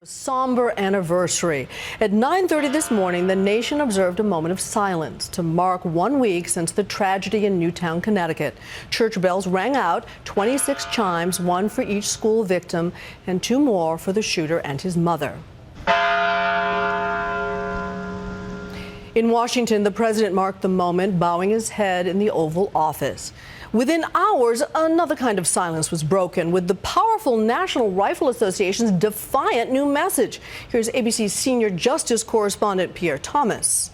Somber anniversary. At 9:30 this morning, the nation observed a moment of silence to mark 1 week since the tragedy in Newtown, Connecticut. Church bells rang out, 26 chimes, one for each school victim and 2 more for the shooter and his mother. In Washington, the president marked the moment, bowing his head in the Oval Office. Within hours, another kind of silence was broken with the powerful National Rifle Association's defiant new message. Here's ABC's senior justice correspondent Pierre Thomas.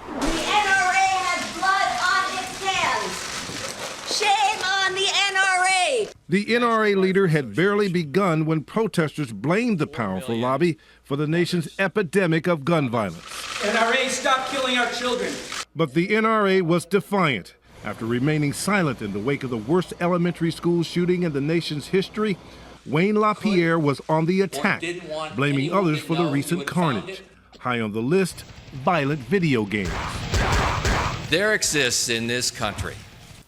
The NRA has blood on its hands. Shame on the NRA. The NRA leader had barely begun when protesters blamed the powerful lobby for the nation's epidemic of gun violence. NRA, stop killing our children. But the NRA was defiant. After remaining silent in the wake of the worst elementary school shooting in the nation's history, Wayne LaPierre was on the attack, blaming others for the recent carnage. High on the list, violent video games. There exists in this country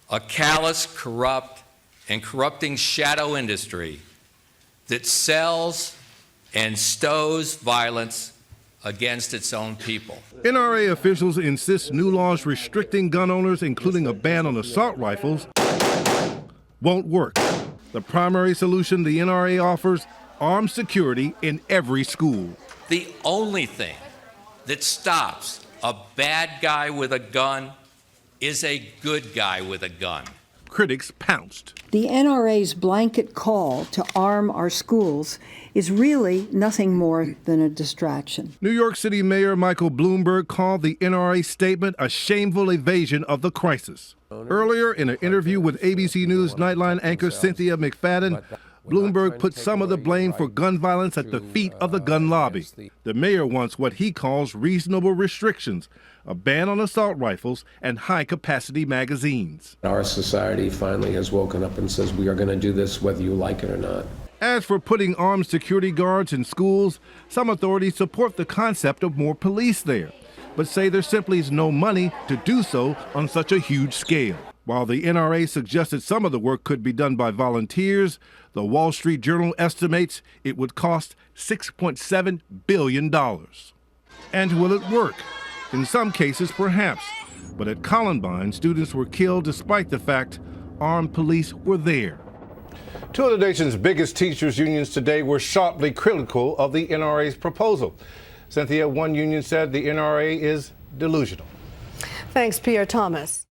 a callous, corrupt, and corrupting shadow industry that sells and stows violence against its own people. NRA officials insist new laws restricting gun owners, including a ban on assault rifles, won't work. The primary solution the NRA offers, armed security in every school. The only thing that stops a bad guy with a gun is a good guy with a gun. Critics pounced. The NRA's blanket call to arm our schools is really nothing more than a distraction. New York City Mayor Michael Bloomberg called the NRA statement a shameful evasion of the crisis. Earlier, in an interview with ABC News Nightline anchor Cynthia McFadden, Bloomberg put some of the blame for gun violence at the feet of the gun lobby. The mayor wants what he calls reasonable restrictions, a ban on assault rifles and high-capacity magazines. Our society finally has woken up and says we are going to do this whether you like it or not. As for putting armed security guards in schools, some authorities support the concept of more police there, but say there simply is no money to do so on such a huge scale. While the NRA suggested some of the work could be done by volunteers, the Wall Street Journal estimates it would cost $6.7 billion. And will it work? In some cases, perhaps. But at Columbine, students were killed despite the fact armed police were there. Two of the nation's biggest teachers' unions today were sharply critical of the NRA's proposal. Cynthia, one union said the NRA is delusional. Thanks, Pierre Thomas.